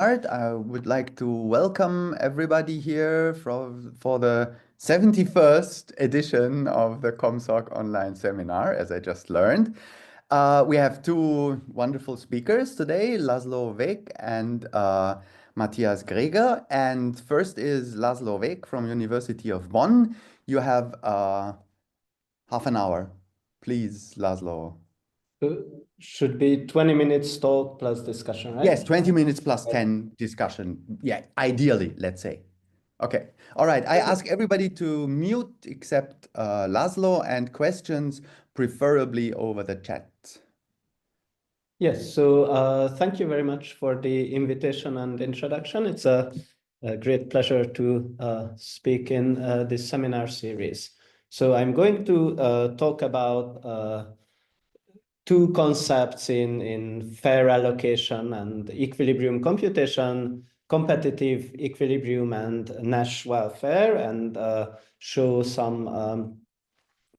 I would like to welcome everybody here for the 71st edition of the COMSOC online seminar, as I just learned. We have two wonderful speakers today, Laszlo Vegh and Matthias Greger. And first is Laszlo Vegh from University of Bonn. You have half an hour. Please, Laszlo. Should be 20 minutes talk plus discussion, right? Yes, 20 minutes plus 10 discussion. Yeah, ideally, let's say. Okay. All right. I ask everybody to mute except Laszlo, and questions preferably over the chat. Yes, so thank you very much for the invitation and introduction. It's a great pleasure to speak in this seminar series. So I'm going to talk about two concepts in fair allocation and equilibrium computation, competitive equilibrium and Nash welfare, and show some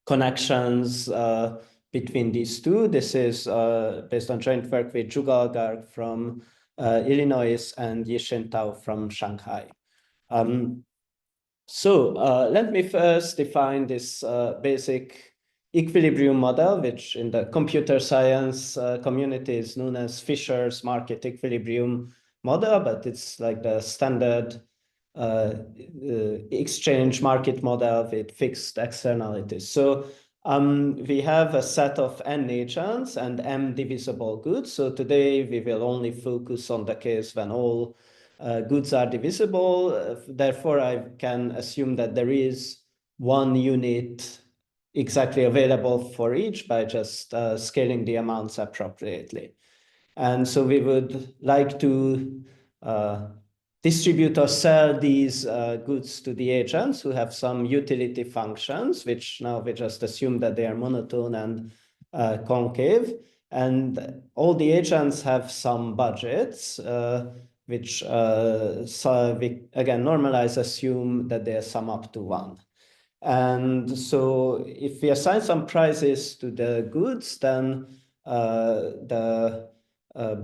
connections between these two. This is based on joint work with Jugal Garg from Illinois and Yixin Tao from Shanghai. So let me first define this basic equilibrium model, which in the computer science community is known as Fisher's market equilibrium model, but it's like the standard exchange market model with fixed externalities. So we have a set of n agents and m divisible goods. So today we will only focus on the case when all goods are divisible. Therefore, I can assume that there is one unit exactly available for each by just scaling the amounts appropriately. And so we would like to distribute or sell these goods to the agents who have some utility functions, which now we just assume that they are monotone and concave. And all the agents have some budgets, which so we again normalize assume that they sum up to 1. And so if we assign some prices to the goods, then the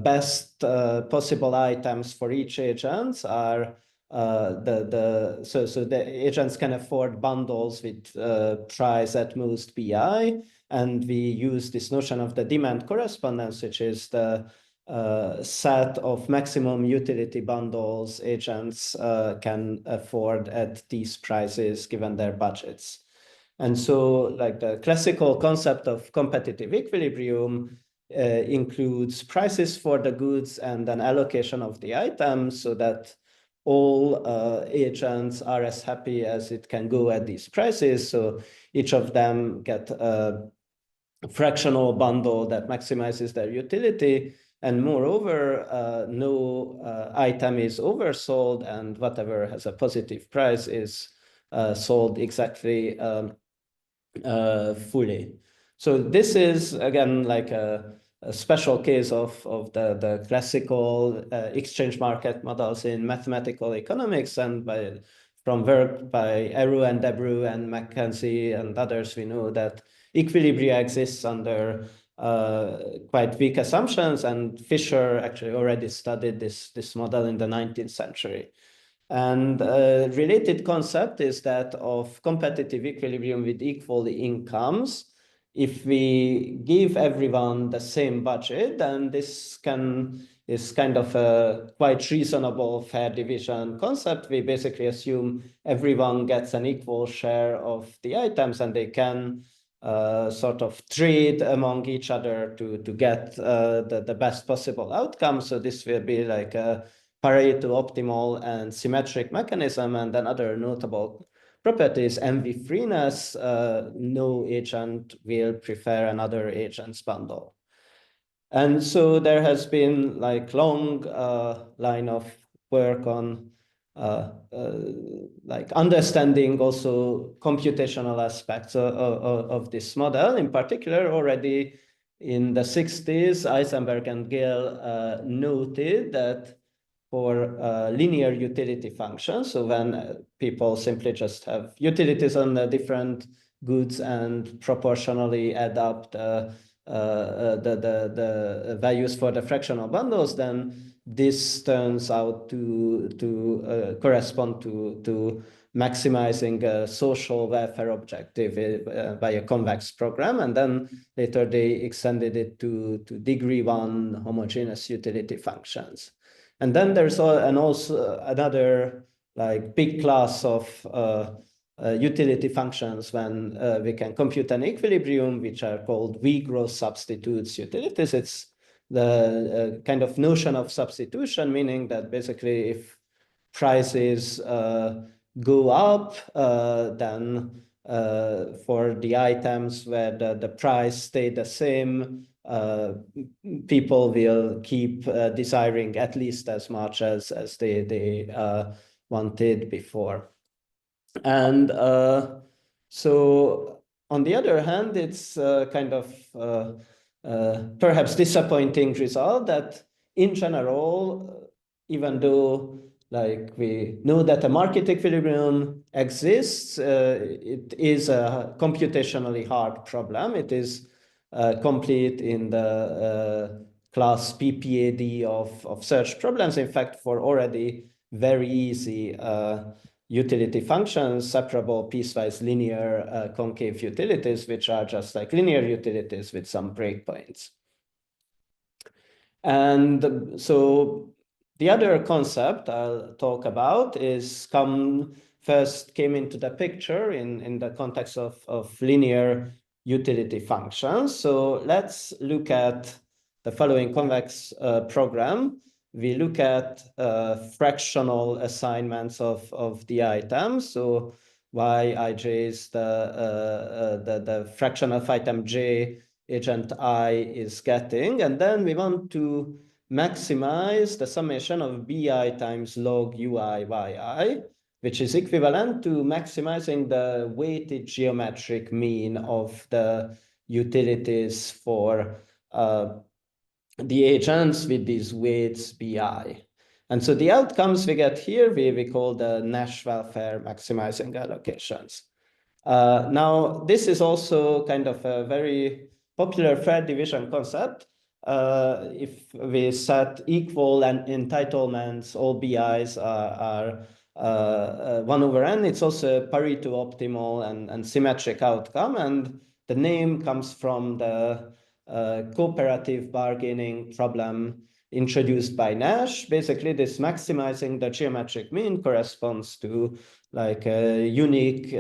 best possible items for each agent are so the agents can afford bundles with price at most BI, and we use this notion of the demand correspondence, which is the set of maximum utility bundles agents can afford at these prices given their budgets. And so like the classical concept of competitive equilibrium includes prices for the goods and an allocation of the items so that all agents are as happy as it can go at these prices. So each of them get a fractional bundle that maximizes their utility. And moreover, no item is oversold, and whatever has a positive price is sold exactly fully. So this is, again, like a special case of the classical exchange market models in mathematical economics, and from work by Eru and Debru and McKenzie and others, we know that equilibria exists under quite weak assumptions, and Fisher actually already studied this model in the 19th century. And a related concept is that of competitive equilibrium with equal incomes. If we give everyone the same budget, then this is kind of a quite reasonable fair division concept. We basically assume everyone gets an equal share of the items, and they can sort of trade among each other to get the best possible outcome. So this will be like a Pareto optimal and symmetric mechanism. And then other notable properties, MV freeness, no agent will prefer another agent's bundle. And so there has been like long line of work on like understanding also computational aspects of this model. In particular, already in the 60s, Eisenberg and Gill noted that for linear utility functions, so when people simply just have utilities on the different goods and proportionally add up the values for the fractional bundles, then this turns out to correspond to maximizing a social welfare objective by a convex program. And then later they extended it to degree 1 homogeneous utility functions. And then there's also another like big class of utility functions when we can compute an equilibrium, which are called Vegh substitutes utilities. It's the kind of notion of substitution, meaning that basically if prices go up, then for the items where the price stayed the same, people will keep desiring at least as much as they wanted before. And so on the other hand, it's kind of perhaps disappointing result that in general, even though like we know that a market equilibrium exists, it is a computationally hard problem. It is complete in the class PPAD of search problems. In fact, for already very easy utility functions, separable piecewise linear concave utilities, which are just like linear utilities with some breakpoints. And so the other concept I'll talk about is first came into the picture in the context of linear utility functions. So let's look at the following convex program. We look at fractional assignments of the items. So Yij is the fraction of item j agent I is getting. And then we want to maximize the summation of bi times log ui yi, which is equivalent to maximizing the weighted geometric mean of the utilities for the agents with these weights bi. And so the outcomes we get here, we call the Nash welfare maximizing allocations. Now, this is also kind of a very popular fair division concept. If we set equal and entitlements, all BIs are 1 over n, it's also a Pareto optimal and symmetric outcome. And the name comes from the cooperative bargaining problem introduced by Nash. Basically, this maximizing the geometric mean corresponds to like a unique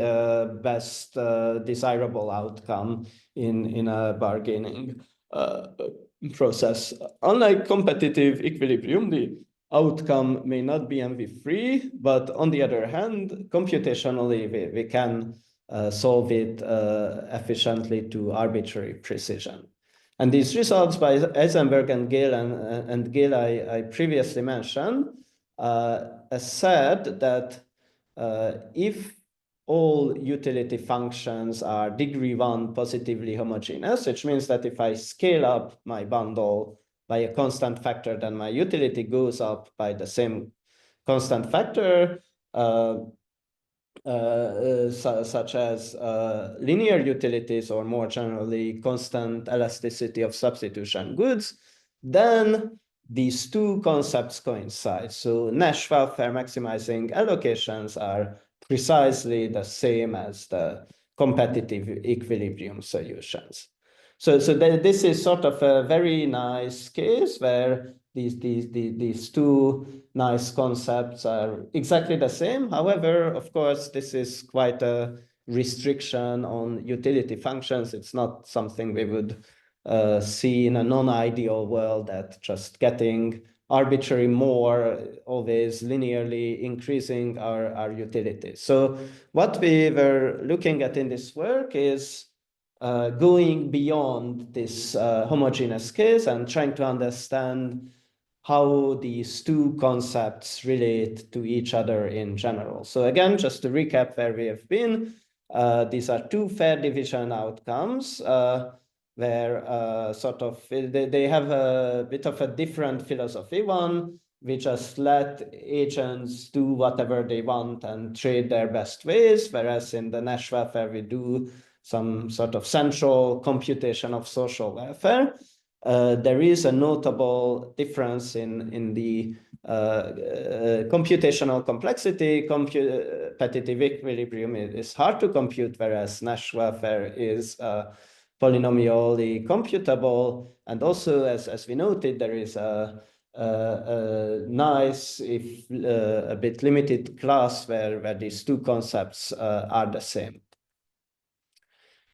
best desirable outcome in a bargaining process. Unlike competitive equilibrium, the outcome may not be MV-free, but on the other hand, computationally, we can solve it efficiently to arbitrary precision. And these results by Eisenberg and Gale and Gale I previously mentioned said that if all utility functions are degree 1 positively homogeneous, which means that if I scale up my bundle by a constant factor, then my utility goes up by the same constant factor, such as linear utilities or more generally constant elasticity of substitution goods, then these two concepts coincide. So Nash welfare maximizing allocations are precisely the same as the competitive equilibrium solutions. So this is sort of a very nice case where these two nice concepts are exactly the same. However, of course, this is quite a restriction on utility functions. It's not something we would see in a non-ideal world, that just getting arbitrary more, always linearly increasing our utilities. So what we were looking at in this work is going beyond this homogeneous case and trying to understand how these two concepts relate to each other in general. So again, just to recap where we have been, these are two fair division outcomes where sort of they have a bit of a different philosophy. One, we just let agents do whatever they want and trade their best ways, whereas in the Nash welfare, we do some sort of central computation of social welfare. there is a notable difference in the computational complexity. Competitive equilibrium is hard to compute, whereas Nash welfare is polynomially computable. And also, as we noted, there is a nice, if a bit limited class where these two concepts are the same.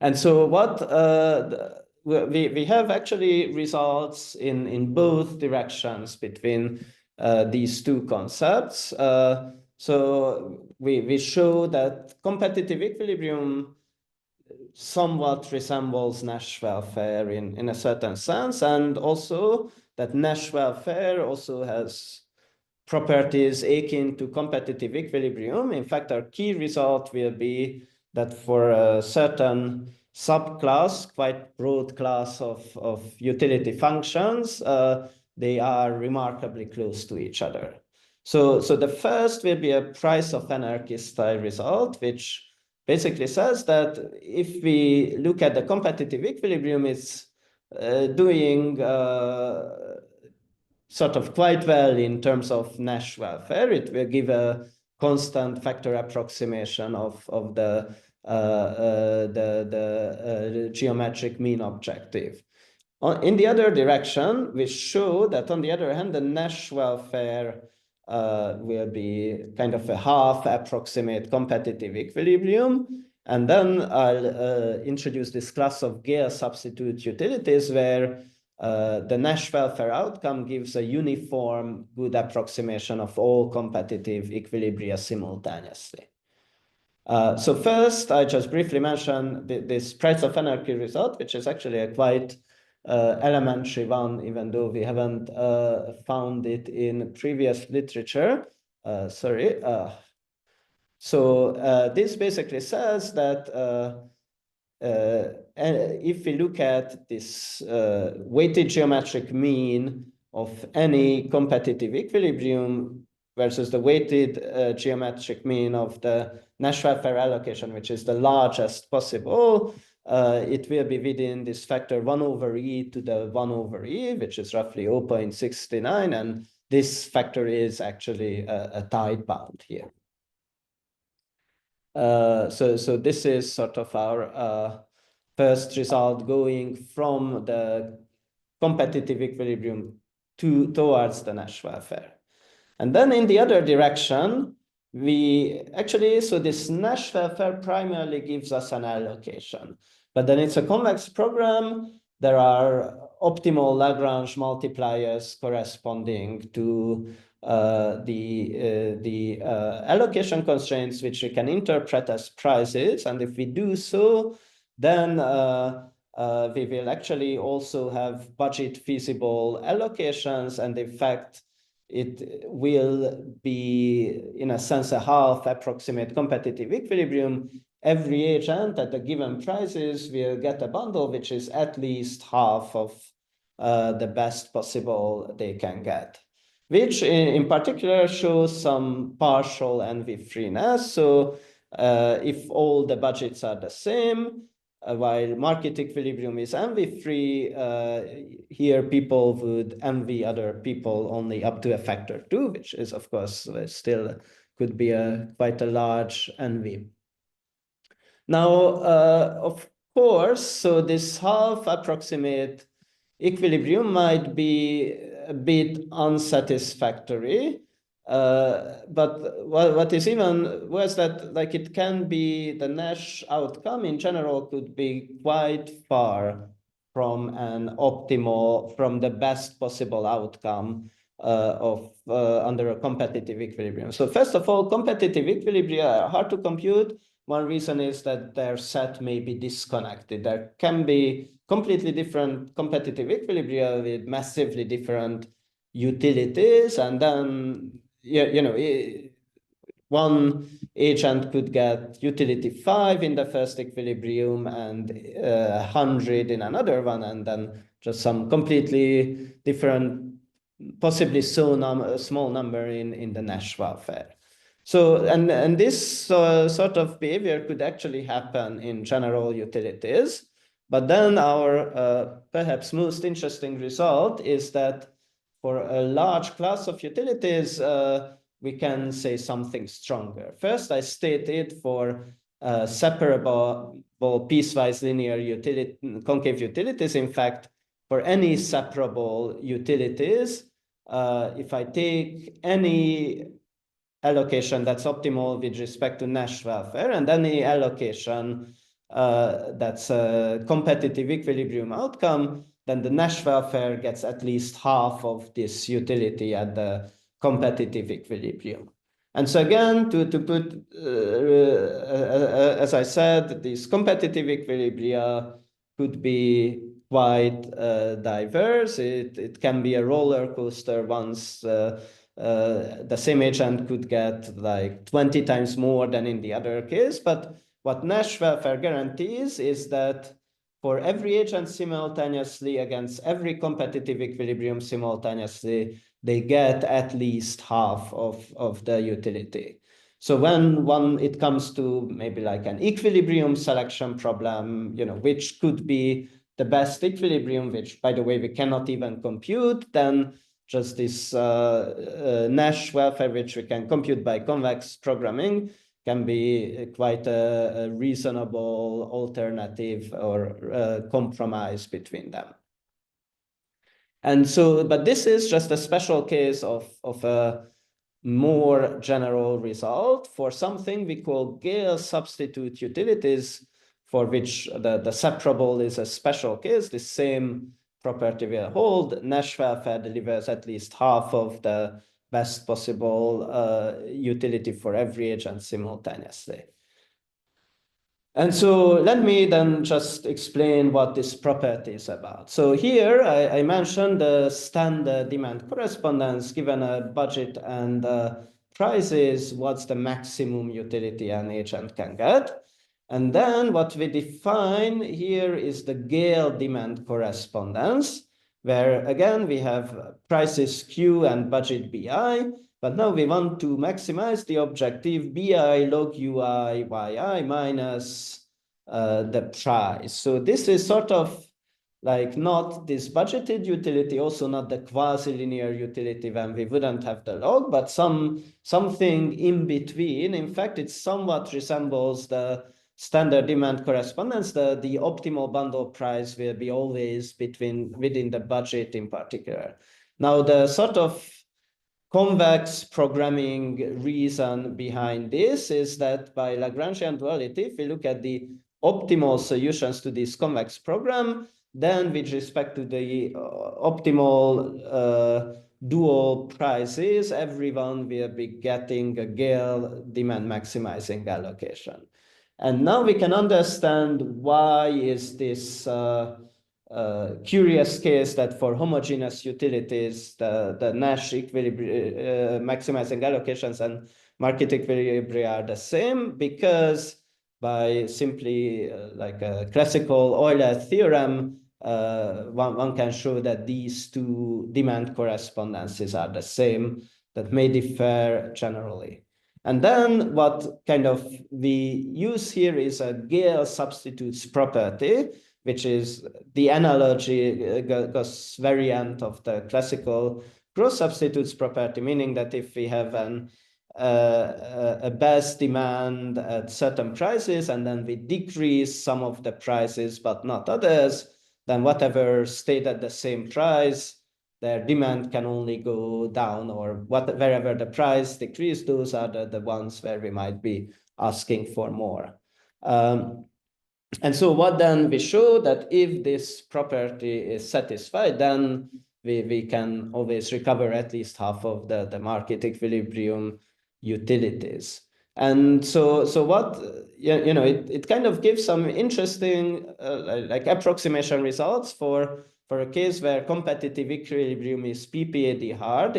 And so what we have actually results in both directions between these two concepts. So we show that competitive equilibrium somewhat resembles Nash welfare in a certain sense, and also that Nash welfare also has properties akin to competitive equilibrium. In fact, our key result will be that for a certain subclass, quite broad class of utility functions, they are remarkably close to each other. So the first will be a price of anarchy style result, which basically says that if we look at the competitive equilibrium, it's doing sort of quite well in terms of Nash welfare. It will give a constant factor approximation of the geometric mean objective. In the other direction, we show that on the other hand, the Nash welfare will be kind of a half approximate competitive equilibrium. And then I'll introduce this class of Gale substitute utilities where the Nash welfare outcome gives a uniform good approximation of all competitive equilibria simultaneously. So first, I just briefly mention this price of anarchy result, which is actually a quite elementary one, even though we haven't found it in previous literature. So this basically says that if we look at this weighted geometric mean of any competitive equilibrium versus the weighted geometric mean of the Nash welfare allocation, which is the largest possible, it will be within this factor 1 over e to the 1 over e, which is roughly 0.69, and this factor is actually a tight bound here. So this is sort of our first result going from the competitive equilibrium towards the Nash welfare. And then in the other direction, so this Nash welfare primarily gives us an allocation, but then it's a convex program. There are optimal Lagrange multipliers corresponding to the allocation constraints, which we can interpret as prices. And if we do so, then we will actually also have budget feasible allocations. And in fact, it will be, in a sense, a half approximate competitive equilibrium. Every agent at the given prices will get a bundle which is at least half of the best possible they can get, which in particular shows some partial envy freeness. So if all the budgets are the same, while market equilibrium is envy-free, here people would envy other people only up to a factor 2, which is, of course, still could be quite a large envy. Now, of course, so this half approximate equilibrium might be a bit unsatisfactory. But what is even worse that like it can be the Nash outcome in general could be quite far from an optimal, from the best possible outcome under a competitive equilibrium. So first of all, competitive equilibria are hard to compute. One reason is that their set may be disconnected. There can be completely different competitive equilibria with massively different utilities, and then one agent could get utility 5 in the first equilibrium and 100 in another one, and then just some completely different, possibly small number in the Nash welfare. So, and this sort of behavior could actually happen in general utilities, But then our perhaps most interesting result is that for a large class of utilities, we can say something stronger. First, I stated for separable piecewise linear concave utilities, in fact, for any separable utilities, if I take any allocation that's optimal with respect to Nash welfare and any allocation that's a competitive equilibrium outcome, then the Nash welfare gets at least half of this utility at the competitive equilibrium. And so again, to put, as I said, these competitive equilibria could be quite diverse. It can be a roller coaster once the same agent could get like 20 times more than in the other case. But what Nash welfare guarantees is that for every agent simultaneously against every competitive equilibrium simultaneously, they get at least half of the utility. So when it comes to maybe like an equilibrium selection problem, which could be the best equilibrium, which by the way, we cannot even compute, then just this Nash welfare, which we can compute by convex programming, can be quite a reasonable alternative or compromise between them. And so, but this is just a special case of a more general result for something we call Gale substitute utilities, for which the separable is a special case. The same property will hold. Nash welfare delivers at least half of the best possible utility for every agent simultaneously. And so let me then just explain what this property is about. So here I mentioned the standard demand correspondence. Given a budget and prices, what's the maximum utility an agent can get. And then what we define here is the Gale demand correspondence, where again we have prices Q and budget BI. But now we want to maximize the objective BI log UI YI minus the price. So this is sort of like not this budgeted utility, also not the quasi-linear utility when we wouldn't have the log, but something in between. In fact, it somewhat resembles the standard demand correspondence. The optimal bundle price will be always within the budget in particular. Now, the sort of convex programming reason behind this is that by Lagrangian duality, if we look at the optimal solutions to this convex program, then with respect to the optimal dual prices, everyone will be getting a Gale demand maximizing allocation. And now we can understand why is this curious case that for homogeneous utilities, the Nash maximizing allocations and market equilibria are the same, because by simply like a classical Euler theorem, one can show that these two demand correspondences are the same, that may differ generally. And then what kind of we use here is a Gale substitutes property, which is the analogy Gauss variant of the classical Gauss substitutes property, meaning that if we have a best demand at certain prices and then we decrease some of the prices but not others, then whatever stayed at the same price, their demand can only go down, or wherever the price decrease, those are the ones where we might be asking for more. And so what then we show that if this property is satisfied, then we can always recover at least half of the market equilibrium utilities. And so what, it kind of gives some interesting like approximation results for a case where competitive equilibrium is PPAD-hard.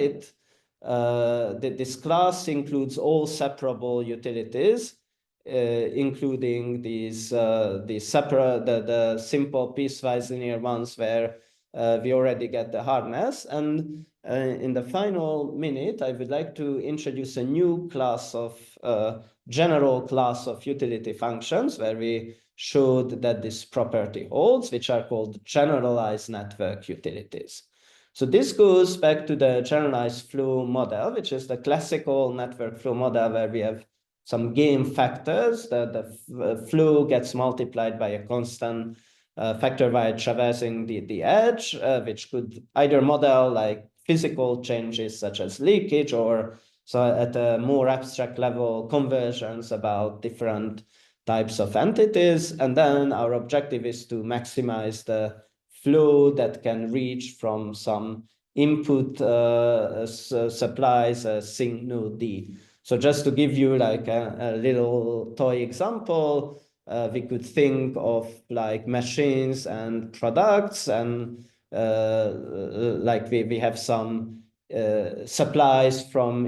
This class includes all separable utilities, including these separate, the simple piecewise linear ones where we already get the hardness. And in the final minute, I would like to introduce a new class of general class of utility functions where we showed that this property holds, which are called generalized network utilities. So this goes back to the generalized flow model, which is the classical network flow model where we have some gain factors. The flow gets multiplied by a constant factor while traversing the edge, which could either model like physical changes such as leakage, or so at a more abstract level, conversions about different types of entities. And then our objective is to maximize the flow that can reach from some input supplies a sync node D. So just to give you like a little toy example, we could think of like machines and products, and like we have some supplies from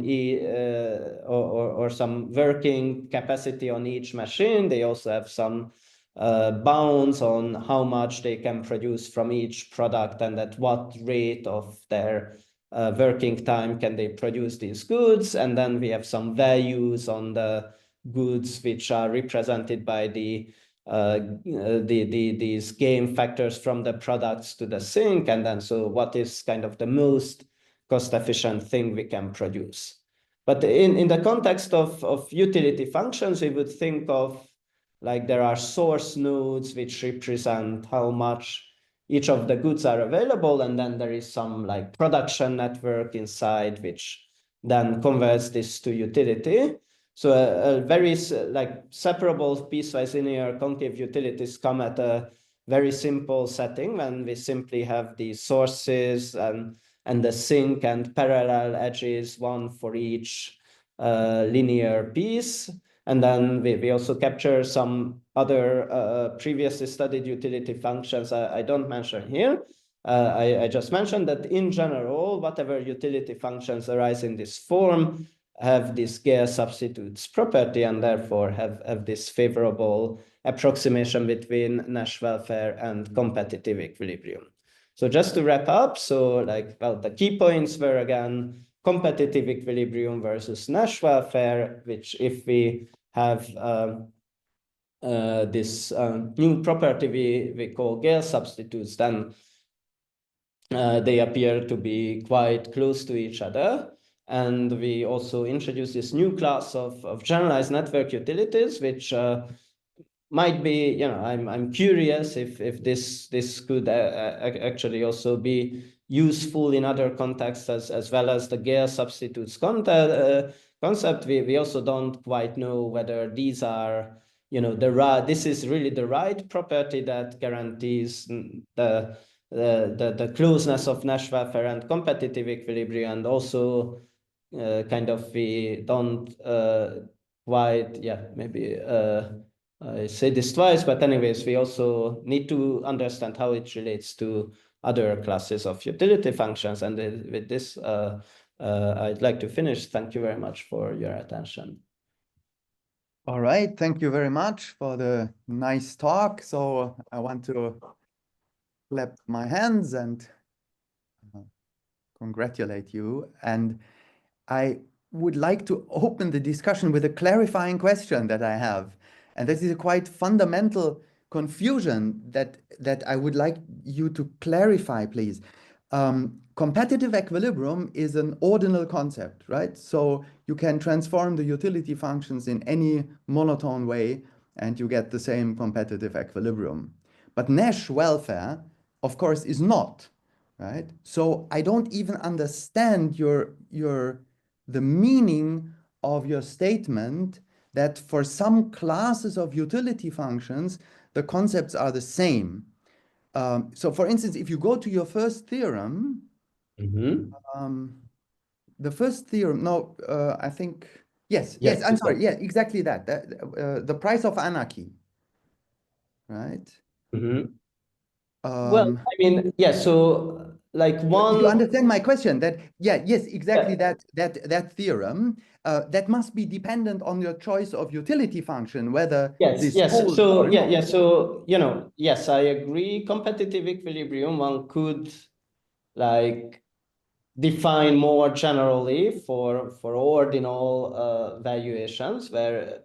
or some working capacity on each machine. They also have some bounds on how much they can produce from each product and at what rate of their working time can they produce these goods. And then we have some values on the goods which are represented by these gain factors from the products to the sink. And then so what is kind of the most cost efficient thing we can produce. But in the context of utility functions, we would think of like there are source nodes which represent how much each of the goods are available, and then there is some like production network inside which then converts this to utility. So a very like separable piecewise linear concave utilities come at a very simple setting when we simply have the sources and the sink and parallel edges, one for each linear piece. And then we also capture some other previously studied utility functions I don't mention here. I just mentioned that in general, whatever utility functions arise in this form have this Gauss substitutes property, and therefore have this favorable approximation between Nash welfare and competitive equilibrium. So just to wrap up, so like, well, the key points were again, competitive equilibrium versus Nash welfare, which if we have this new property we call Gauss substitutes, then they appear to be quite close to each other. And we also introduce this new class of generalized network utilities, which might be, you know, I'm curious if this could actually also be useful in other contexts as well as the Gauss substitutes concept. We also don't quite know whether these are, you know, this is really the right property that guarantees the closeness of Nash welfare and competitive equilibrium, and also kind of we don't quite, maybe I say this twice, but anyways, we also need to understand how it relates to other classes of utility functions. And with this, I'd like to finish. Thank you very much for your attention. All right, thank you very much for the nice talk. So I want to clap my hands and congratulate you. And I would like to open the discussion with a clarifying question that I have. And this is a quite fundamental confusion that I would like you to clarify, please. Competitive equilibrium is an ordinal concept, right? So you can transform the utility functions in any monotone way and you get the same competitive equilibrium. But Nash welfare, of course, is not, right? So I don't even understand the meaning of your statement that for some classes of utility functions, the concepts are the same. So for instance, if you go to your first theorem, the first theorem, no, I think, yes, I'm sorry, yeah, exactly that, the price of anarchy, right? Well, I mean, yeah, so like one... You understand my question that, yes, exactly that theorem, that must be dependent on your choice of utility function, whether this holds or not. So, you know, yes, I agree. Competitive equilibrium, one could like define more generally for ordinal valuations, well,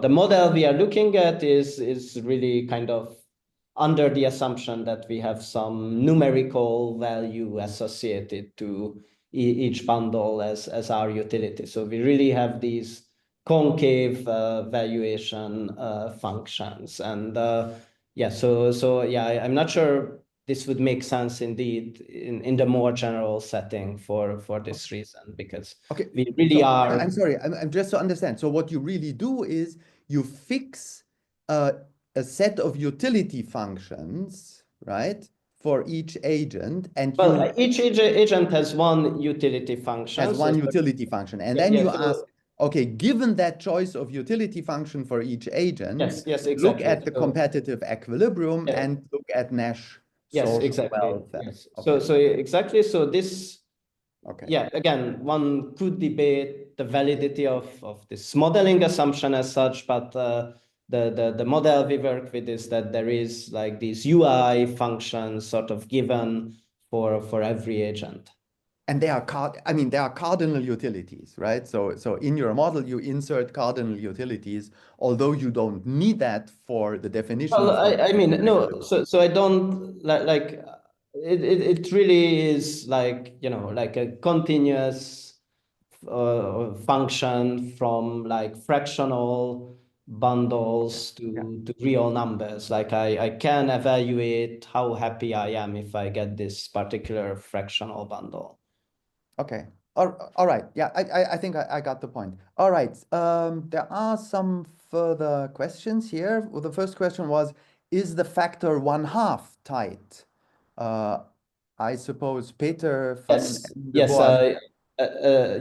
the model we are looking at is really kind of under the assumption that we have some numerical value associated to each bundle as our utility. So we really have these concave valuation functions, and yeah, I'm not sure this would make sense indeed in the more general setting for this reason, because we really are. I'm sorry, I'm just to understand. So what you really do is you fix a set of utility functions, right, for each agent, and Well, each agent has one utility function. Has one utility function, and then you ask, okay, given that choice of utility function for each agent, yes, exactly. Look at the competitive equilibrium and look at Nash social welfare. Yes. Okay. So exactly. So this. Okay. Yeah. Again, one could debate the validity of this modeling assumption as such, but the model we work with is that there is like these UI functions sort of given for every agent. And they are cardinal utilities, right? So in your model, you insert cardinal utilities, although you don't need that for the definition Well, of. I mean, no. So I don't like it really is like, you know, like a continuous function from like fractional bundles to real numbers. Like I can evaluate how happy I am if I get this particular fractional bundle. Okay. All right. Yeah, I think I got the point. All right. There are some further questions here. Well, the first question was, is the factor 1/2 tight? I suppose Peter from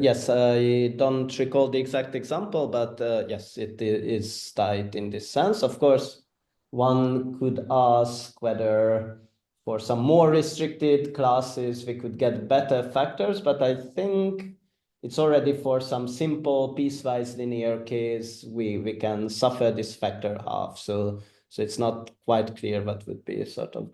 Yes, I don't recall the exact example, but yes, it is tight in this sense. Of course, one could ask whether for some more restricted classes we could get better factors, but I think it's already for some simple piecewise linear case we can suffer this factor half. So it's not quite clear what would be sort of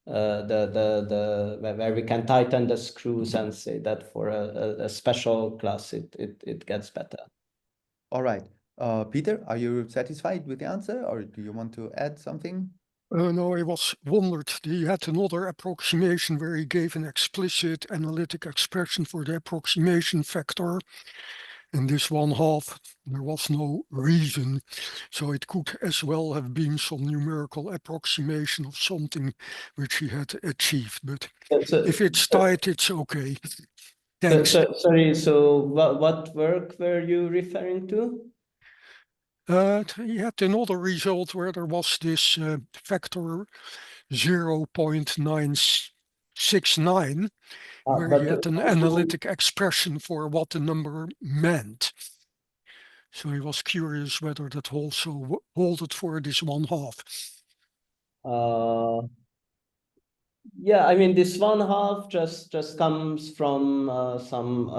where we can tighten the screws and say that for a special class it gets better. All right. Peter, are you satisfied with the answer, or do you want to add something? No, I was wondered. He had another approximation where he gave an explicit analytic expression for the approximation factor. In this 1/2, there was no reason. So it could as well have been some numerical approximation of something which he had achieved. But if it's tight, it's okay. Thanks. Sorry, so what work were you referring to? He had another result where there was this factor 0.969, where he had an analytic expression for what the number meant. So he was curious whether that also holded for this 1/2. Yeah, I mean, this 1/2 just comes from some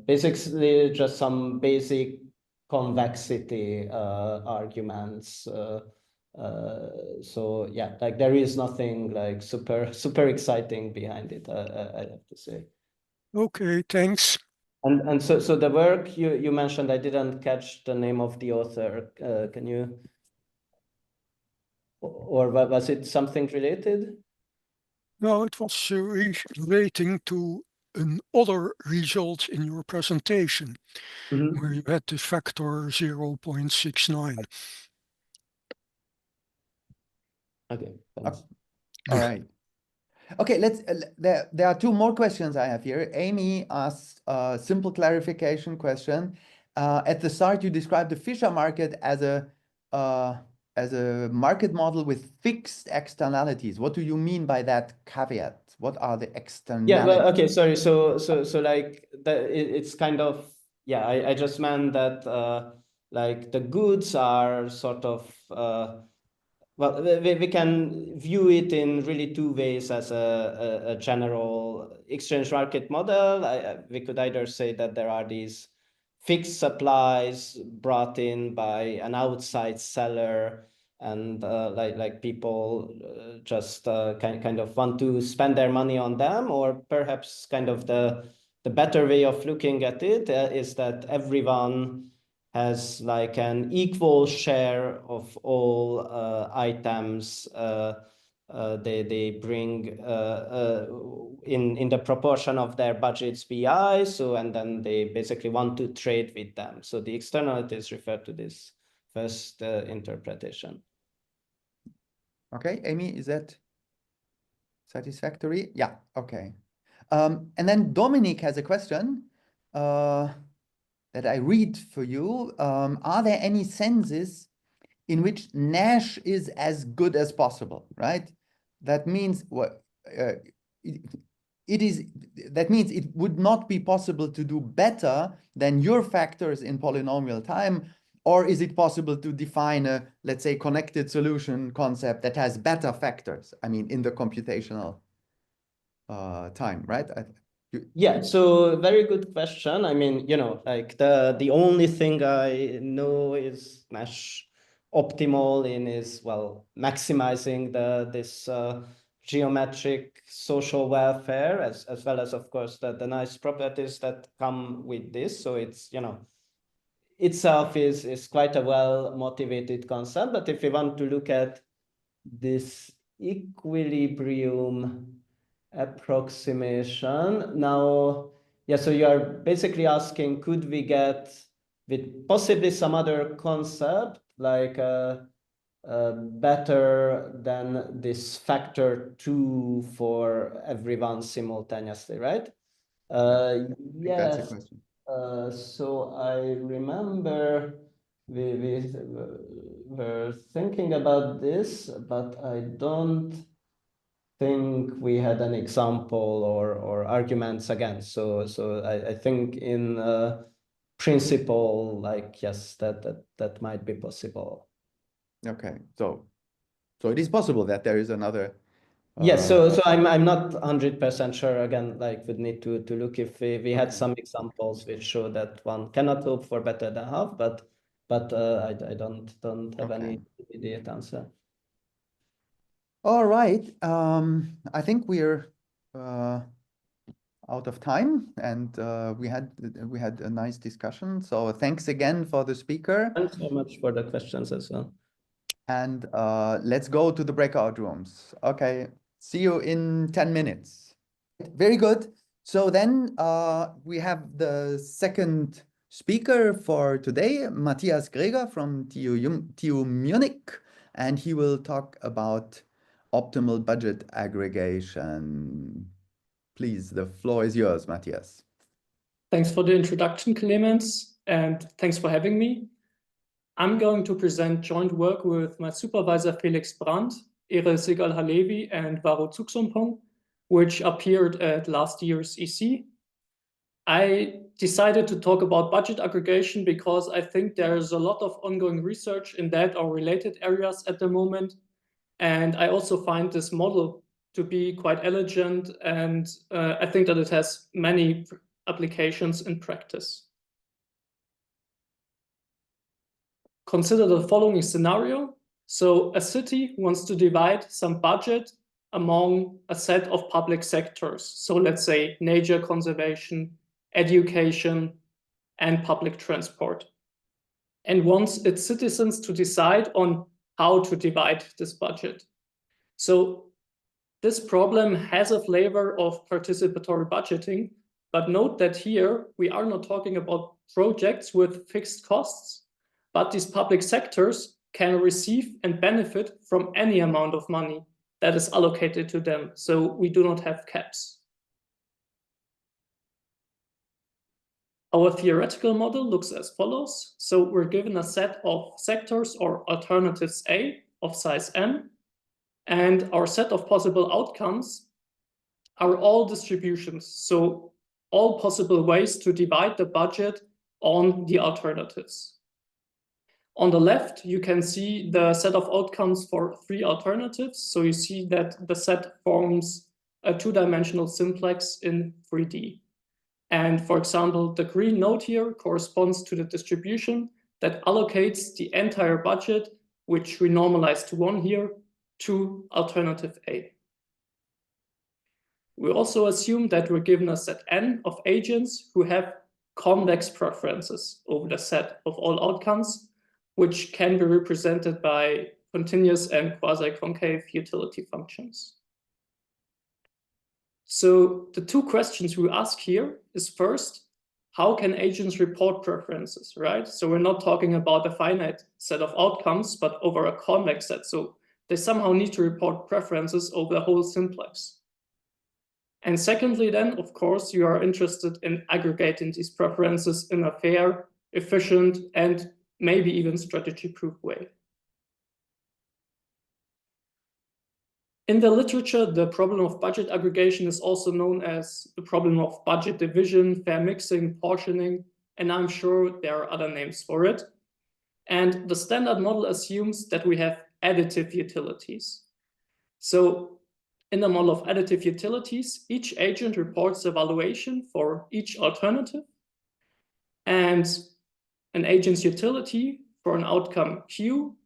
basically just some basic convexity arguments. So yeah, like there is nothing like super exciting behind it, I have to say. Okay, thanks. And so the work you mentioned, I didn't catch the name of the author. Can you? Or was it something related? No, it was relating to another result in your presentation, where you had the factor 0.69. Okay, thanks. All right. Okay, there are two more questions I have here. Amy asked a simple clarification question. At the start, you described the Fisher market as a market model with fixed externalities. What do you mean by that caveat? What are the externalities? Yeah, well, okay, sorry. So like it's kind of, yeah, I just meant that like the goods are sort of well, we can view it in really two ways as a general exchange market model. We could either say that there are these fixed supplies brought in by an outside seller and like people just kind of want to spend their money on them, or perhaps kind of the better way of looking at it is that everyone has like an equal share of all items they bring in the proportion of their budgets BI. So, and then they basically want to trade with them. So the externalities refer to this first interpretation. Okay, Amy, is that satisfactory? Yeah, okay. And then Dominic has a question that I read for you. Are there any senses in which Nash is as good as possible, right? That means what that means it would not be possible to do better than your factors in polynomial time, or is it possible to define a, let's say, connected solution concept that has better factors? I mean, in the computational time, right? Yeah, so very good question. I mean, you know, like the only thing I know is Nash optimal in is, well, maximizing this geometric social welfare, as well as, of course, the nice properties that come with this. So it's, you know, itself is quite a well motivated concept. But if we want to look at this equilibrium approximation now, yeah, so you are basically asking, could we get with possibly some other concept like better than this factor 2 for everyone simultaneously, right? Yes. That's a Yes. question. So I remember we were thinking about this, but I don't think we had an example or arguments against. So I think in principle, like, yes, that might be possible. Okay, so it is possible that there is another. Yes, so I'm not 100% sure. Again, like, would need to look if we had some examples which show that one cannot hope for better than half, but I don't have any immediate answer. All right. I think we're out of time, and we had a nice discussion. So thanks again for the speaker. Thanks so much for the questions as well. And let's go to the breakout rooms. Okay. See you in 10 minutes. Very good. So then we have the second speaker for today, Matthias Greger from TU Munich, and he will talk about optimal budget aggregation. Please, the floor is yours, Matthias. Thanks for the introduction, Clemens, and thanks for having me. I'm going to present joint work with my supervisor, Felix Brandt, Erel Segal-Halevi, and Varo Tsuxompong, which appeared at last year's EC. I decided to talk about budget aggregation because I think there's a lot of ongoing research in that or related areas at the moment. And I also find this model to be quite elegant, and I think that it has many applications in practice. Consider the following scenario. So a city wants to divide some budget among a set of public sectors. So let's say nature conservation, education, and public transport. And wants its citizens to decide on how to divide this budget. So this problem has a flavor of participatory budgeting, but note that here we are not talking about projects with fixed costs, but these public sectors can receive and benefit from any amount of money that is allocated to them. So we do not have caps. Our theoretical model looks as follows. So we're given a set of sectors or alternatives A of size n, and our set of possible outcomes are all distributions. So all possible ways to divide the budget on the alternatives. On the left, you can see the set of outcomes for 3 alternatives. So you see that the set forms a 2-dimensional simplex in 3D. And for example, the green node here corresponds to the distribution that allocates the entire budget which we normalize to 1 here, to alternative A. We also assume that we're given a set n of agents who have convex preferences over the set of all outcomes, which can be represented by continuous and quasi-concave utility functions. So the two questions we ask here is first, how can agents report preferences, right? So we're not talking about a finite set of outcomes, but over a convex set. So they somehow need to report preferences over the whole simplex. And secondly, then, of course, you are interested in aggregating these preferences in a fair, efficient, and maybe even strategy-proof way. In the literature, the problem of budget aggregation is also known as the problem of budget division, fair mixing, portioning, and I'm sure there are other names for it. And the standard model assumes that we have additive utilities. So in the model of additive utilities, each agent reports a valuation for each alternative, and an agent's utility for an outcome Q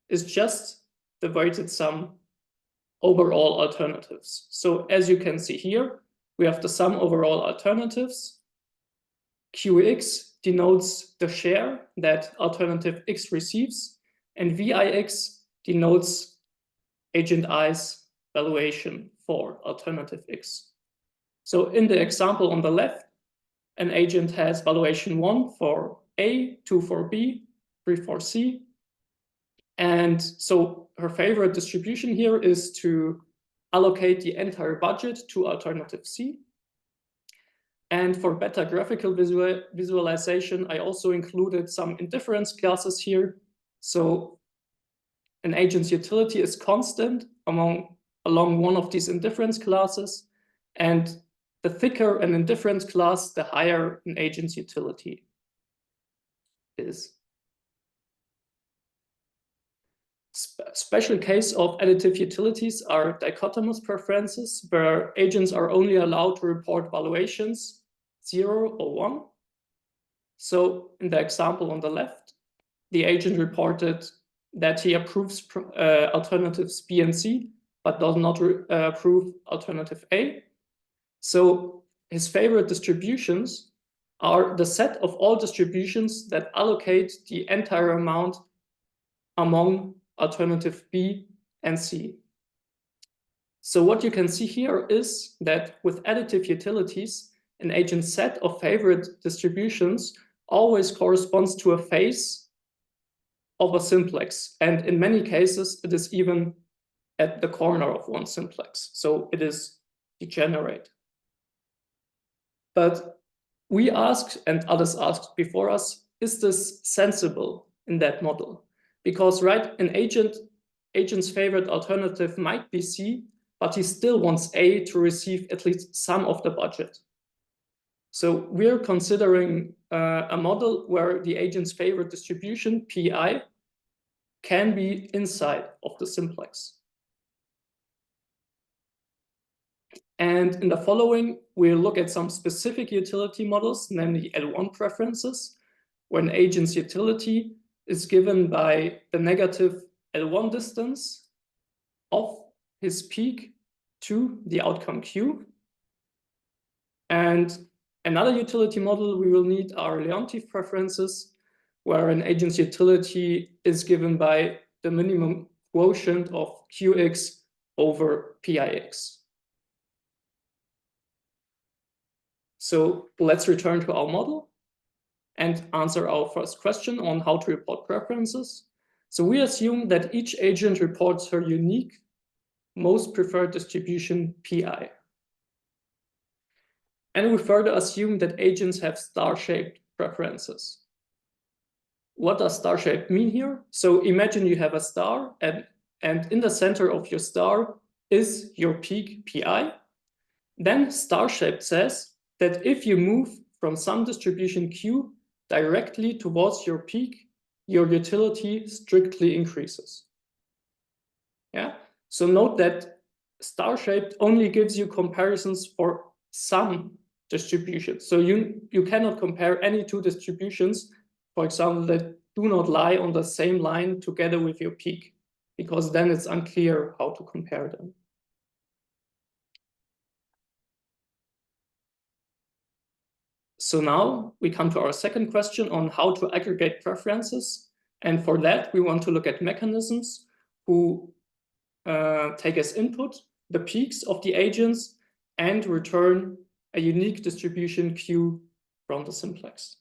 is just the weighted sum over all alternatives. So as you can see here, we have the sum over all alternatives. Qx denotes the share that alternative X receives, and Vix denotes agent I's valuation for alternative X. So in the example on the left, an agent has valuation 1 for A, 2 for B, 3 for C. And so her favorite distribution here is to allocate the entire budget to alternative C. And for better graphical visualization, I also included some indifference classes here. So an agent's utility is constant along one of these indifference classes. And the thicker an indifference class, the higher an agent's utility is. Special case of additive utilities are dichotomous preferences, where agents are only allowed to report valuations 0 or 1. So in the example on the left, the agent reported that he approves alternatives B and C, but does not approve alternative A. So his favorite distributions are the set of all distributions that allocate the entire amount among alternative B and C. So what you can see here is that with additive utilities, an agent's set of favorite distributions always corresponds to a phase of a simplex. And in many cases, it is even at the corner of one simplex. So it is degenerate. But we asked, and others asked before us, is this sensible in that model? Because, right, an agent's favorite alternative might be C, but he still wants A to receive at least some of the budget. So we're considering a model where the agent's favorite distribution, Pi, can be inside of the simplex. And in the following, we'll look at some specific utility models, namely L1 preferences, where an agent's utility is given by the negative L1 distance of his peak to the outcome Q. And another utility model we will need are Leontief preferences, where an agent's utility is given by the minimum quotient of Qx over Pix. So let's return to our model and answer our first question on how to report preferences. So we assume that each agent reports her unique most preferred distribution Pi. And we further assume that agents have star-shaped preferences. What does star-shaped mean here? So imagine you have a star, and in the center of your star is your peak Pi. Then star-shaped says that if you move from some distribution Q directly towards your peak, your utility strictly increases. Yeah. So note that star-shaped only gives you comparisons for some distributions. So you cannot compare any two distributions, for example, that do not lie on the same line together with your peak, because then it's unclear how to compare them. So now we come to our second question on how to aggregate preferences. And for that, we want to look at mechanisms who take as input the peaks of the agents and return a unique distribution Q from the simplex.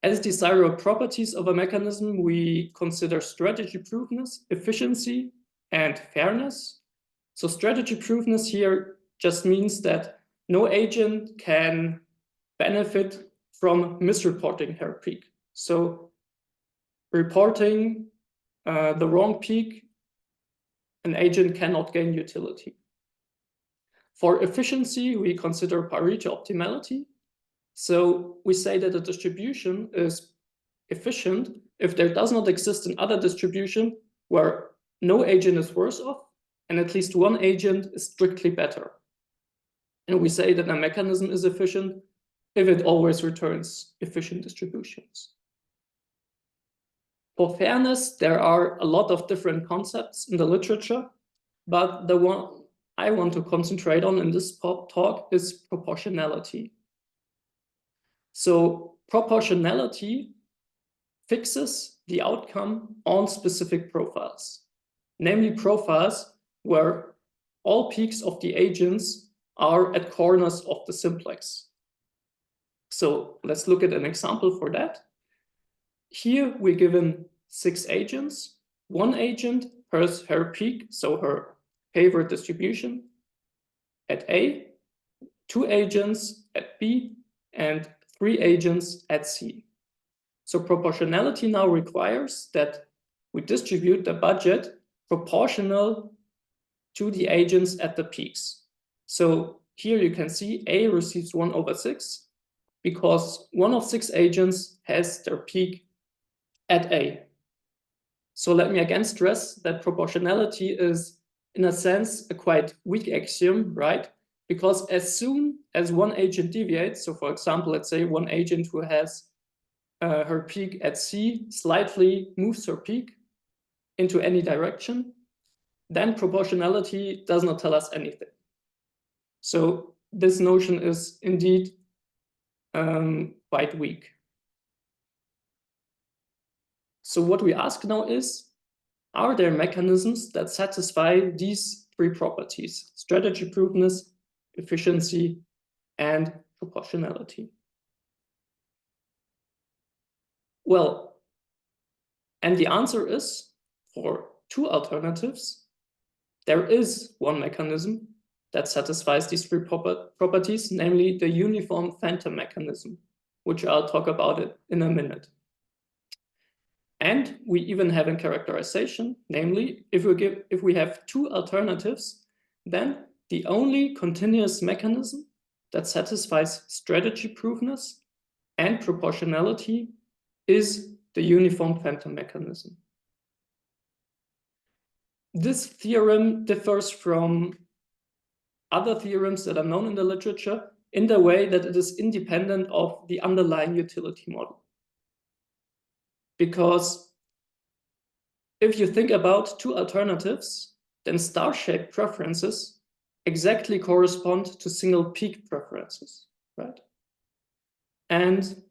As desirable properties of a mechanism, we consider strategy proofness, efficiency, and fairness. So strategy proofness here just means that no agent can benefit from misreporting her peak. So reporting the wrong peak, an agent cannot gain utility. For efficiency, we consider Pareto optimality. So we say that a distribution is efficient if there does not exist another distribution where no agent is worse off and at least one agent is strictly better. And we say that a mechanism is efficient if it always returns efficient distributions. For fairness, there are a lot of different concepts in the literature, but the one I want to concentrate on in this talk is proportionality. So proportionality fixes the outcome on specific profiles, namely profiles where all peaks of the agents are at corners of the simplex. So let's look at an example for that. Here we're given 6 agents. One agent has her peak, so her favorite distribution at A, 2 agents at B, and 3 agents at C. So proportionality now requires that we distribute the budget proportional to the agents at the peaks. So here you can see A receives 1/6 because one of 6 agents has their peak at A. So let me again stress that proportionality is, in a sense, a quite weak axiom, right? Because as soon as one agent deviates, so for example, let's say one agent who has her peak at C slightly moves her peak into any direction, then proportionality does not tell us anything. So this notion is indeed quite weak. So what we ask now is, are there mechanisms that satisfy these 3 properties: strategy proofness, efficiency, and proportionality? Well, and the answer is, for 2 alternatives, there is one mechanism that satisfies these 3 properties, namely the uniform phantom mechanism, which I'll talk about it in a minute. And we even have a characterization, namely, if we have 2 alternatives, then the only continuous mechanism that satisfies strategy proofness and proportionality is the uniform phantom mechanism. This theorem differs from other theorems that are known in the literature in the way that it is independent of the underlying utility model. Because if you think about 2 alternatives, then star-shaped preferences exactly correspond to single peak preferences, right? And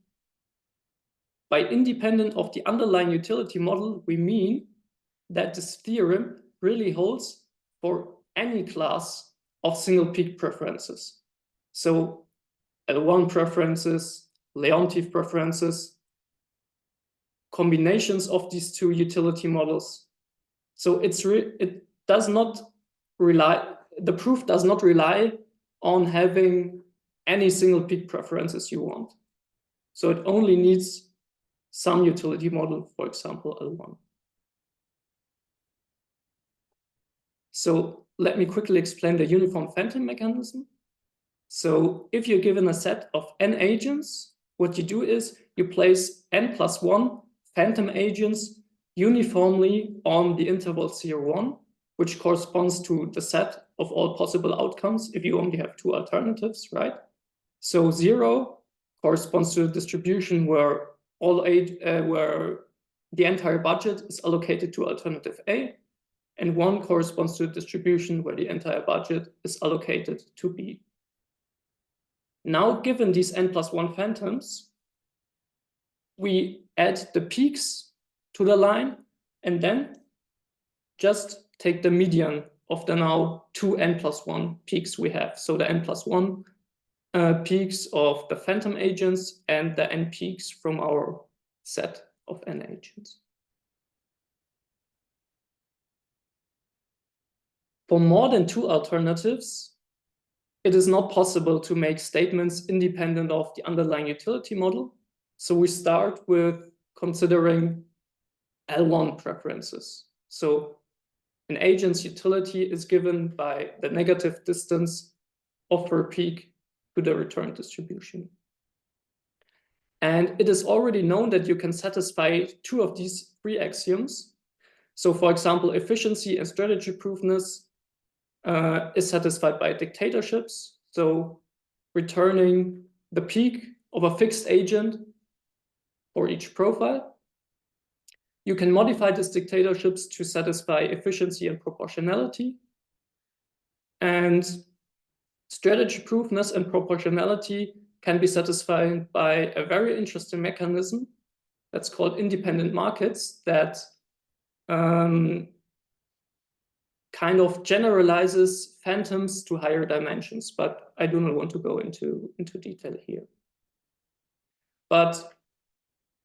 by independent of the underlying utility model, we mean that this theorem really holds for any class of single peak preferences. So L1 preferences, Leontief preferences, combinations of these 2 utility models. So the proof does not rely on having any single peak preferences you want. So it only needs some utility model, for example, L1. So let me quickly explain the uniform phantom mechanism. So if you're given a set of n agents, what you do is you place n+1 phantom agents uniformly on the interval CR1, which corresponds to the set of all possible outcomes if you only have 2 alternatives, right? So 0 corresponds to a distribution where where the entire budget is allocated to alternative A, and 1 corresponds to a distribution where the entire budget is allocated to B. Now, given these n+1 phantoms, we add the peaks to the line and then just take the median of the now 2 n+1 peaks we have. So the n+1 peaks of the phantom agents and the n peaks from our set of n agents. For more than 2 alternatives, it is not possible to make statements independent of the underlying utility model. So we start with considering L1 preferences. So an agent's utility is given by the negative distance of her peak to the return distribution. And it is already known that you can satisfy 2 of these 3 axioms. So for example, efficiency and strategy proofness is satisfied by dictatorships. So returning the peak of a fixed agent for each profile. You can modify these dictatorships to satisfy efficiency and proportionality. And strategy proofness and proportionality can be satisfied by a very interesting mechanism that's called independent markets that kind of generalizes phantoms to higher dimensions, but I do not want to go into detail here. But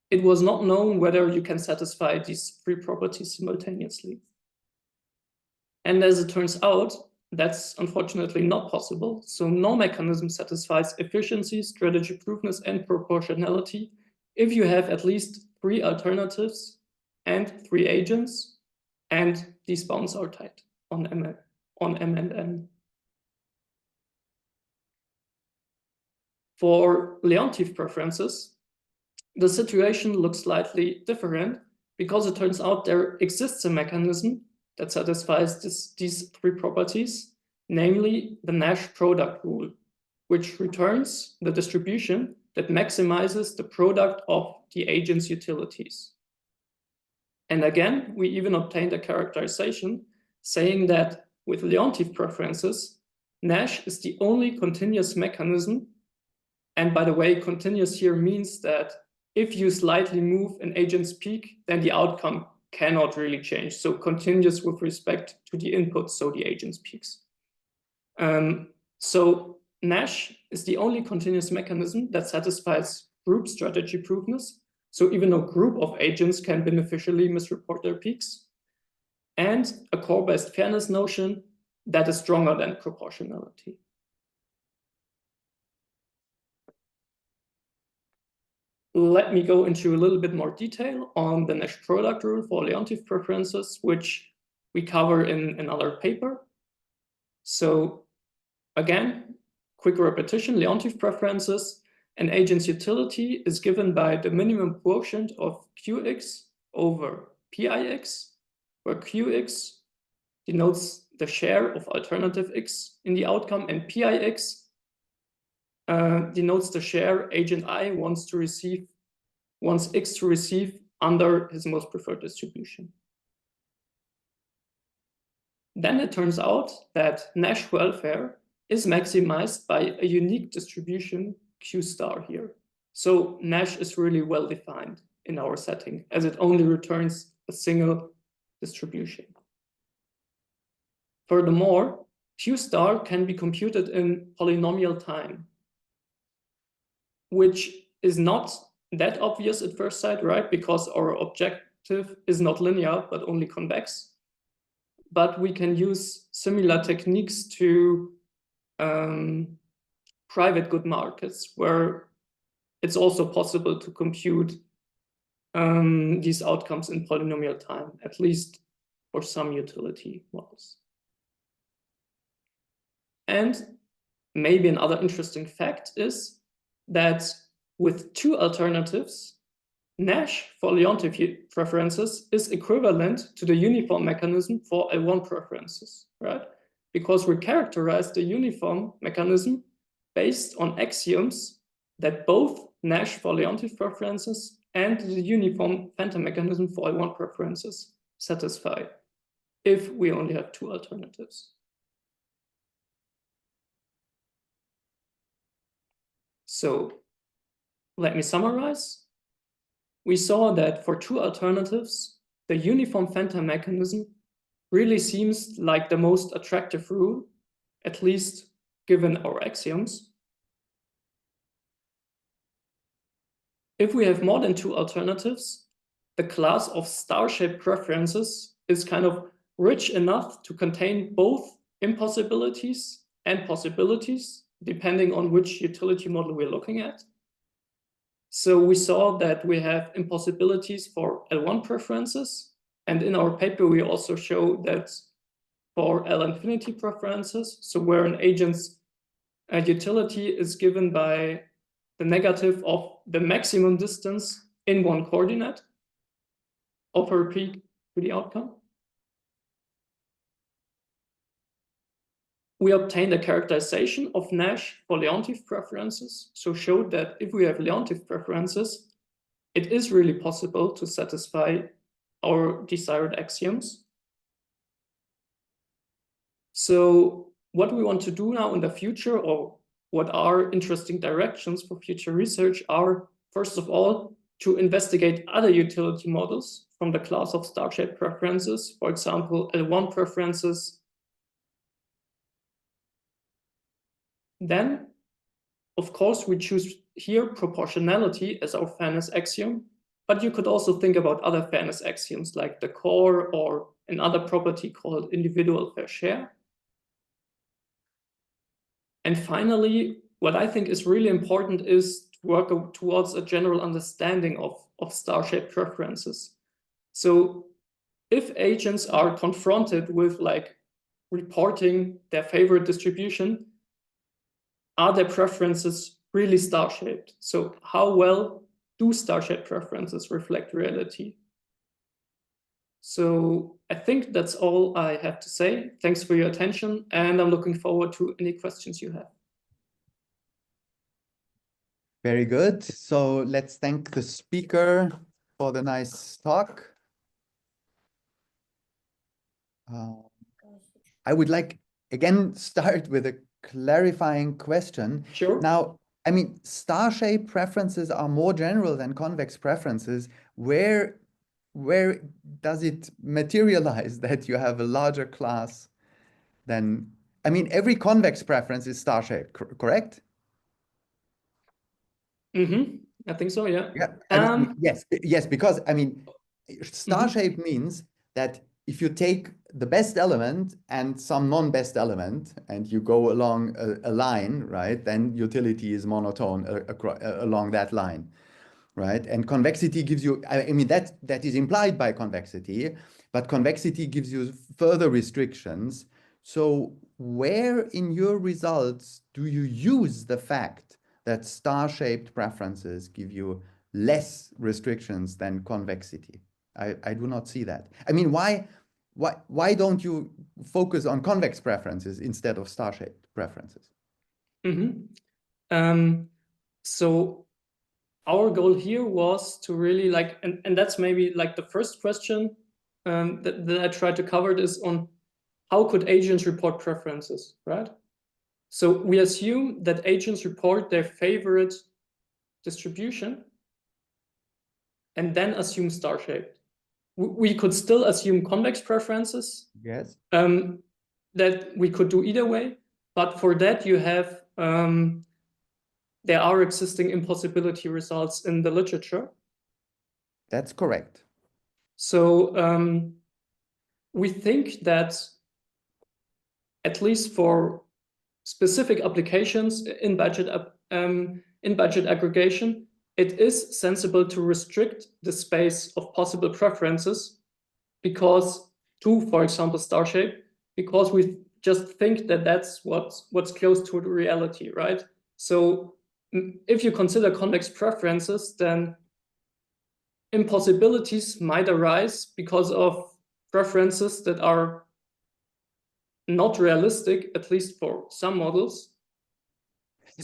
it was not known whether you can satisfy these 3 properties simultaneously. And as it turns out, that's unfortunately not possible. So no mechanism satisfies efficiency, strategy proofness, and proportionality if you have at least 3 alternatives and 3 agents, and these bounds are tight on M and N. For Leontief preferences, the situation looks slightly different because it turns out there exists a mechanism that satisfies these 3 properties, namely the Nash product rule, which returns the distribution that maximizes the product of the agent's utilities. And again, we even obtained a characterization saying that with Leontief preferences, Nash is the only continuous mechanism. And by the way, continuous here means that if you slightly move an agent's peak, then the outcome cannot really change. So continuous with respect to the input, so the agent's peaks. So Nash is the only continuous mechanism that satisfies group strategy proofness. So even a group of agents can beneficially misreport their peaks. And a core-based fairness notion that is stronger than proportionality. Let me go into a little bit more detail on the Nash product rule for Leontief preferences, which we cover in another paper. So again, quick repetition, Leontief preferences, an agent's utility is given by the minimum quotient of Qx over Pix, where Qx denotes the share of alternative x in the outcome, and Pix denotes the share agent I wants x to receive under his most preferred distribution. Then it turns out that Nash welfare is maximized by a unique distribution Q star here. So Nash is really well defined in our setting, as it only returns a single distribution. Furthermore, Q star can be computed in polynomial time, which is not that obvious at first sight, right? Because our objective is not linear, but only convex. But we can use similar techniques to private good markets, where it's also possible to compute these outcomes in polynomial time, at least for some utility models. And maybe another interesting fact is that with 2 alternatives, Nash for Leontief preferences is equivalent to the uniform mechanism for L1 preferences, right? Because we characterize the uniform mechanism based on axioms that both Nash for Leontief preferences and the uniform phantom mechanism for L1 preferences satisfy if we only have two alternatives. So let me summarize. We saw that for two alternatives, the uniform phantom mechanism really seems like the most attractive rule, at least given our axioms. If we have more than two alternatives, the class of star-shaped preferences is kind of rich enough to contain both impossibilities and possibilities, depending on which utility model we're looking at. So we saw that we have impossibilities for L1 preferences. And in our paper, we also show that for L-infinity preferences, so where an agent's utility is given by the negative of the maximum distance in one coordinate of a peak to the outcome. We obtained a characterization of Nash for Leontief preferences, so showed that if we have Leontief preferences, it is really possible to satisfy our desired axioms. So what we want to do now in the future, or what are interesting directions for future research, are, first of all, to investigate other utility models from the class of star-shaped preferences, for example, L1 preferences. Then, of course, we choose here proportionality as our fairness axiom, but you could also think about other fairness axioms like the core or another property called individual fair share. And finally, what I think is really important is to work towards a general understanding of star-shaped preferences. So if agents are confronted with like reporting their favorite distribution, are their preferences really star-shaped? So how well do star-shaped preferences reflect reality? So I think that's all I have to say. Thanks for your attention, and I'm looking forward to any questions you have. Very good. So let's thank the speaker for the nice talk. I would like, again, start with a clarifying question. Sure. Now, I mean, star-shaped preferences are more general than convex preferences. Where does it materialize that you have a larger class than, I mean, every convex preference is star-shaped, correct? Mm-hmm. I think so, yeah. Yeah, I mean, yes, because I mean, star-shaped means that if you take the best element and some non-best element and you go along a line, right, then utility is monotone along that line, right? And convexity gives you, I mean, that is implied by convexity, but convexity gives you further restrictions. So where in your results do you use the fact that star-shaped preferences give you less restrictions than convexity? I do not see that. I mean, why don't you focus on convex preferences instead of star-shaped preferences? Mm-hmm. So our goal here was to really like, and that's maybe like the first question that I tried to cover is on how could agents report preferences, right? So we assume that agents report their favorite distribution and then assume star-shaped. We could still assume convex preferences. Yes. That we could do either way, but for that you have, there are existing impossibility results in the literature. That's correct. So we think that at least for specific applications in budget aggregation, it is sensible to restrict the space of possible preferences because to, for example, star-shaped, because we just think that that's what's close to the reality, right? So if you consider convex preferences, then impossibilities might arise because of preferences that are not realistic, at least for some models.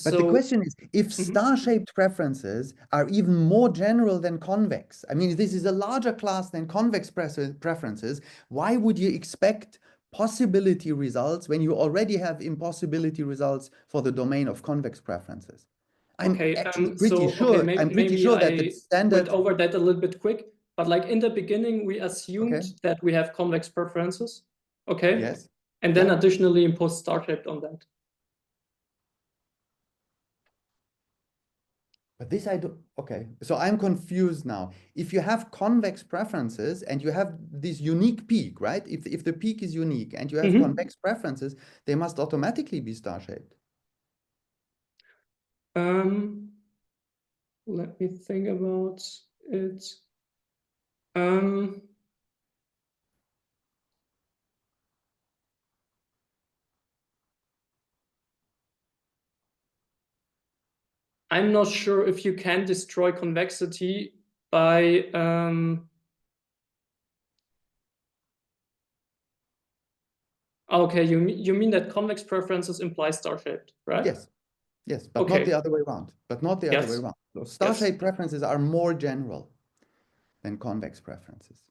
But the question is, if star-shaped preferences are even more general than convex, I mean, this is a larger class than convex preferences, why would you expect possibility results when you already have impossibility results for the domain of convex preferences? I'm actually pretty sure. Maybe, I'm pretty sure that the standard went over that a little bit quick, but like in the beginning, we assumed that we have convex preferences. Okay. Yes. And then additionally impose star-shaped on that. But this I do, okay. So I'm confused now. If you have convex preferences and you have this unique peak, right? If the peak is unique and you have convex preferences, they must automatically be star-shaped. Let me think about it. I'm not sure if you can destroy convexity by okay, you mean that convex preferences imply star-shaped, right? Yes. Yes, but not the other way around. But not the other way around. So star-shaped preferences are more general than convex preferences.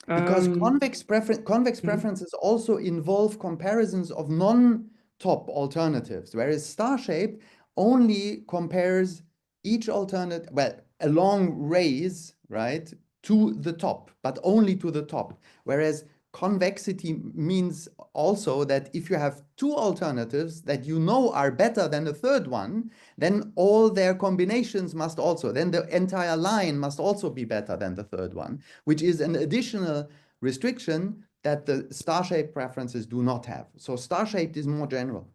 Because convex preferences also involve comparisons of non-top alternatives, whereas star-shaped only compares each alternative, well, a long rays, right, to the top, but only to the top. Whereas convexity means also that if you have two alternatives that you know are better than the third one, then all their combinations must also, then the entire line must also be better than the third one, which is an additional restriction that the star-shaped preferences do not have. So star-shaped is more general.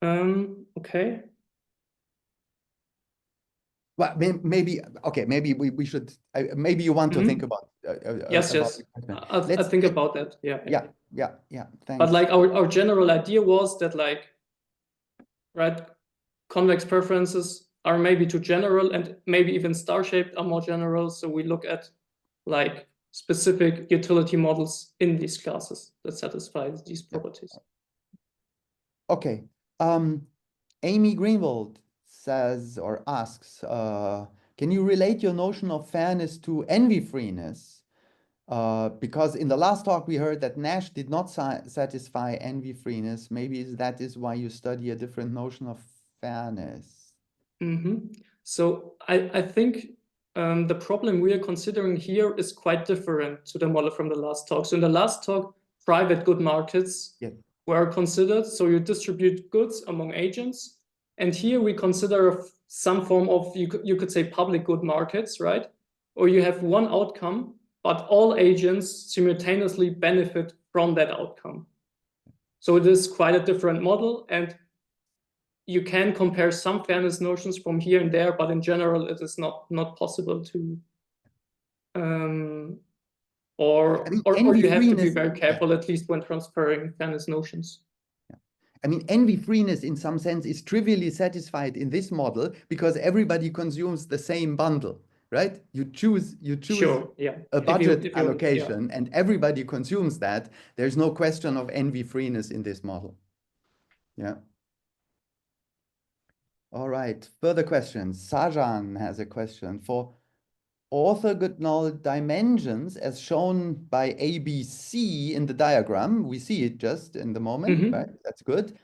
Okay. Well, maybe, okay, maybe we should, maybe you want to think about yes. I'll think about that. Yeah. Thanks. But like our general idea was that like, right, convex preferences are maybe too general and maybe even star-shaped are more general. So we look at like specific utility models in these classes that satisfy these properties. Okay. Amy Greenwald says or asks, can you relate your notion of fairness to envy-freeness? Because in the last talk we heard that Nash did not satisfy envy-freeness. Maybe that is why you study a different notion of fairness. So I think the problem we are considering here is quite different to the model from the last talk. So in the last talk, private good markets were considered. So you distribute goods among agents. And here we consider some form of, you could say public good markets, right? Or you have one outcome, but all agents simultaneously benefit from that outcome. So it is quite a different model. And you can compare some fairness notions from here and there, but in general, it is not possible to, or you have to be very careful, at least when transferring fairness notions. I mean, envy-freeness in some sense is trivially satisfied in this model because everybody consumes the same bundle, right? You choose a budget allocation and everybody consumes that. There's no question of envy-freeness in this model. Yeah. All right, further questions. Sajan has a question. For orthogonal dimensions as shown by ABC in the diagram, we see it just in the moment, right? That's good.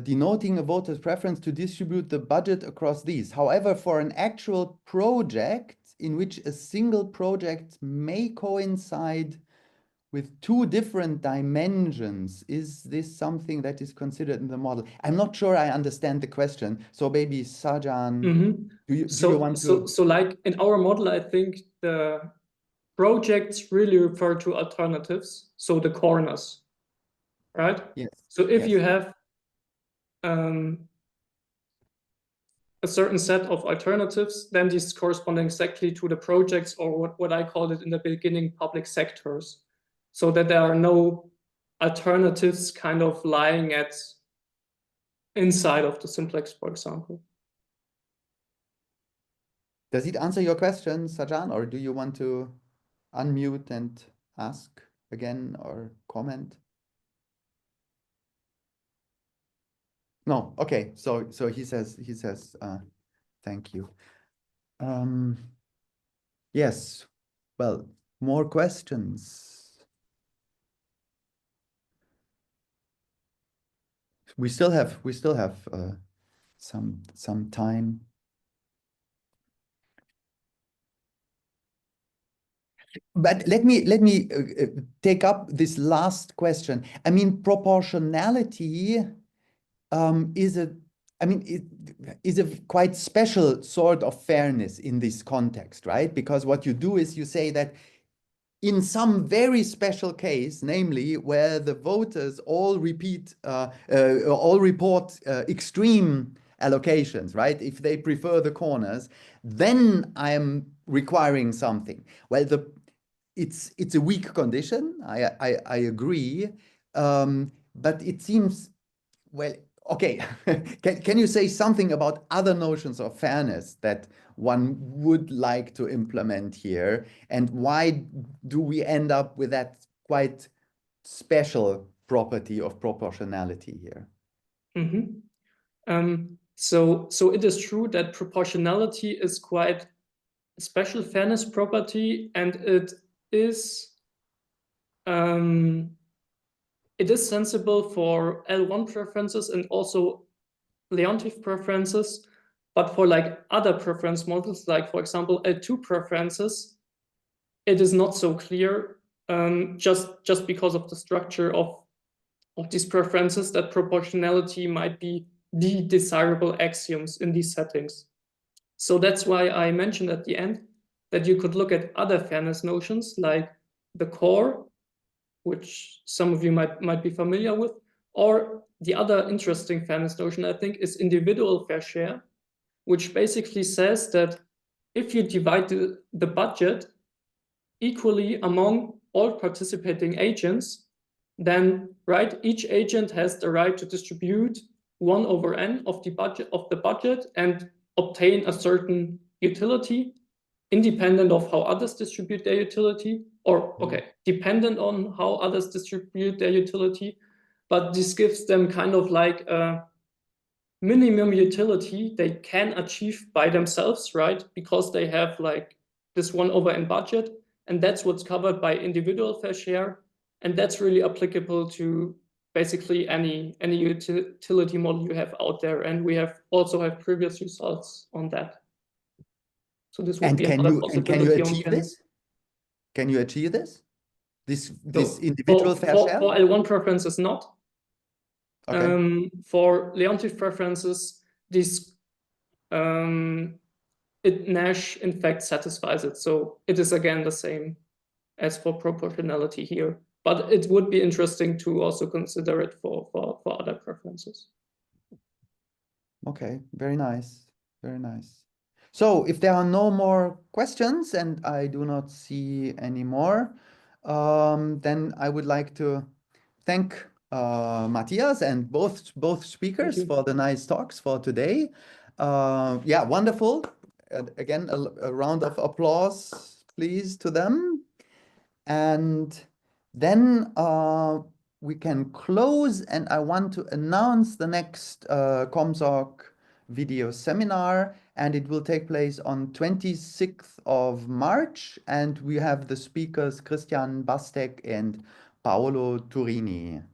Denoting a voter's preference to distribute the budget across these. However, for an actual project in which a single project may coincide with two different dimensions, is this something that is considered in the model? I'm not sure I understand the question. So maybe Sajan, do you want to? So like in our model, I think the projects really refer to alternatives. So the corners, right? Yes. So if you have a certain set of alternatives, then these correspond exactly to the projects, or what I called it in the beginning, public sectors. So that there are no alternatives kind of lying inside of the simplex, for example. Does it answer your question, Sajan, or do you want to unmute and ask again or comment? No, okay. So he says thank you. Yes. Well, more questions. We still have some time. But let me take up this last question. I mean, proportionality is a quite special sort of fairness in this context, right? Because what you do is you say that in some very special case, namely where the voters all report extreme allocations, right? If they prefer the corners, then I'm requiring something. Well, it's a weak condition. I agree, but it seems, well, okay. Can you say something about other notions of fairness that one would like to implement here, and why do we end up with that quite special property of proportionality here? Mm-hmm. So it is true that proportionality is quite a special fairness property, and it is sensible for L1 preferences and also Leontief preferences, but for like other preference models, like for example L2 preferences, it is not so clear, just because of the structure of these preferences, that proportionality might be the desirable axioms in these settings. So that's why I mentioned at the end that you could look at other fairness notions like the core, which some of you might be familiar with, or the other interesting fairness notion, I think, is individual fair share, which basically says that if you divide the budget equally among all participating agents, then each agent has the right to distribute 1 over n of the budget and obtain a certain utility, independent of how others distribute their utility, or dependent on how others distribute their utility. But this gives them kind of like a minimum utility they can achieve by themselves, right? Because they have like this 1 over n budget, and that's what's covered by individual fair share. And that's really applicable to basically any utility model you have out there. And we also have previous results on that. So this would be another possibility on fairness. Can you achieve this? This individual fair share? For L1 preferences, not. Okay. For Leontief preferences, this Nash in fact satisfies it. So it is again the same as for proportionality here. But it would be interesting to also consider it for other preferences. Okay, very nice. Very nice. So if there are no more questions, and I do not see any more, then I would like to thank Matthias and both speakers for the nice talks for today. Yeah, wonderful. Again, a round of applause, please, to them. And then we can close, and I want to announce the next COMSOC video seminar, and it will take place on 26th of March, and we have the speakers Christian Bastek and Paolo Turini.